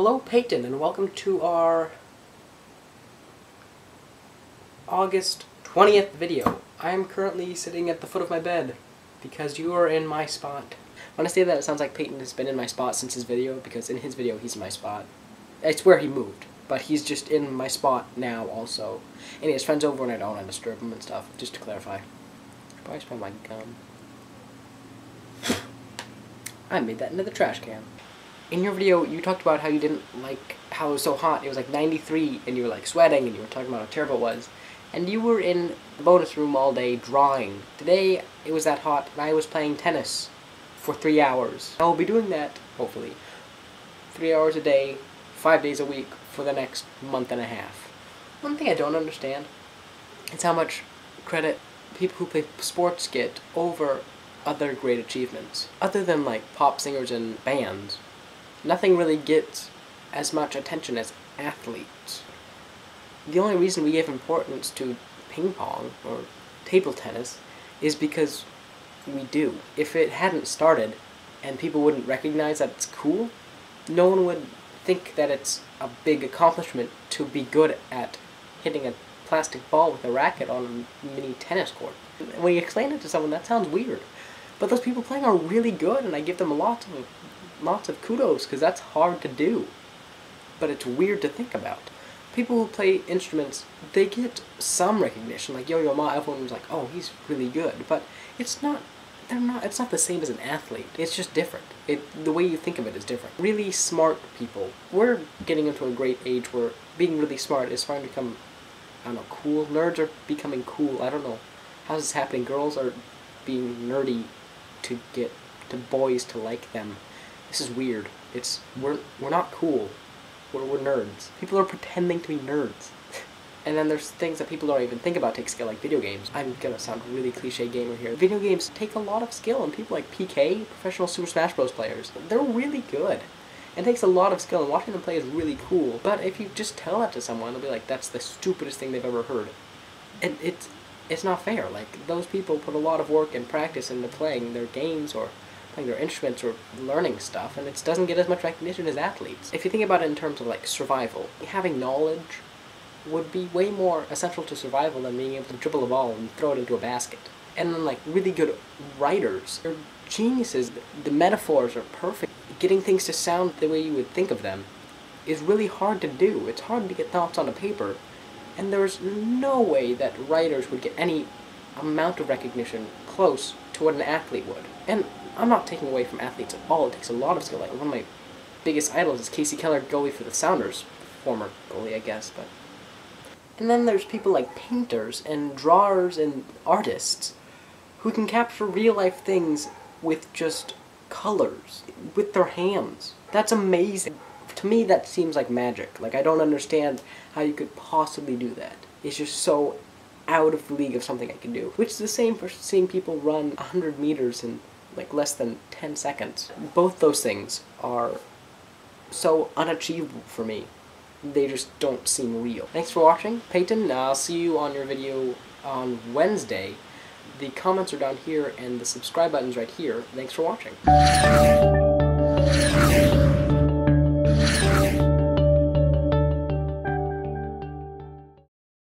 Hello Peyton, and welcome to our August 20th video. I am currently sitting at the foot of my bed because you are in my spot. When I say that, it sounds like Peyton has been in my spot since his video, because in his video he's in my spot. It's where he moved, but he's just in my spot now also. And he has friends over and I don't want to disturb him and stuff, just to clarify. Probably spell my gum. I made that into the trash can. In your video, you talked about how you didn't like how it was so hot. It was like 93, and you were like sweating, and you were talking about how terrible it was. And you were in the bonus room all day drawing. Today, it was that hot, and I was playing tennis for 3 hours. I will be doing that, hopefully, 3 hours a day, 5 days a week, for the next month and a half. One thing I don't understand is how much credit people who play sports get over other great achievements. Other than like pop singers and bands, nothing really gets as much attention as athletes. The only reason we give importance to ping pong or table tennis is because we do. If it hadn't started and people wouldn't recognize that it's cool, no one would think that it's a big accomplishment to be good at hitting a plastic ball with a racket on a mini tennis court. When you explain it to someone, that sounds weird. But those people playing are really good, and I give them lots of kudos, because that's hard to do. But it's weird to think about. People who play instruments, they get some recognition, like Yo-Yo Ma, everyone was like, oh, he's really good. But it's not the same as an athlete. It's just different. The way you think of it is different. Really smart people. We're getting into a great age where being really smart is starting to become, I don't know, cool. Nerds are becoming cool. I don't know how this is happening. Girls are being nerdy to get to boys to like them. This is weird. We're not cool. We're nerds. People are pretending to be nerds. And then there's things that people don't even think about take skill, like video games. I'm gonna sound really cliche gamer here. Video games take a lot of skill, and people like PK, professional Super Smash Bros. Players, they're really good. It takes a lot of skill, and watching them play is really cool. But if you just tell that to someone, they'll be like, that's the stupidest thing they've ever heard. And it's not fair. Like, those people put a lot of work and practice into playing their games or playing their instruments or learning stuff, and it doesn't get as much recognition as athletes. If you think about it in terms of like survival, having knowledge would be way more essential to survival than being able to dribble a ball and throw it into a basket. And then like really good writers, they're geniuses. The metaphors are perfect. Getting things to sound the way you would think of them is really hard to do. It's hard to get thoughts on a paper, and there's no way that writers would get any amount of recognition close to what an athlete would. And I'm not taking away from athletes at all. It takes a lot of skill. Like, one of my biggest idols is Casey Keller, goalie for the Sounders. Former goalie, I guess, but... And then there's people like painters and drawers and artists who can capture real-life things with just colors, with their hands. That's amazing. To me, that seems like magic. Like, I don't understand how you could possibly do that. It's just so out of the league of something I can do. Which is the same for seeing people run 100 meters in like less than 10 seconds. Both those things are so unachievable for me. They just don't seem real. Thanks for watching, Peyton. I'll see you on your video on Wednesday. The comments are down here and the subscribe button's right here. Thanks for watching.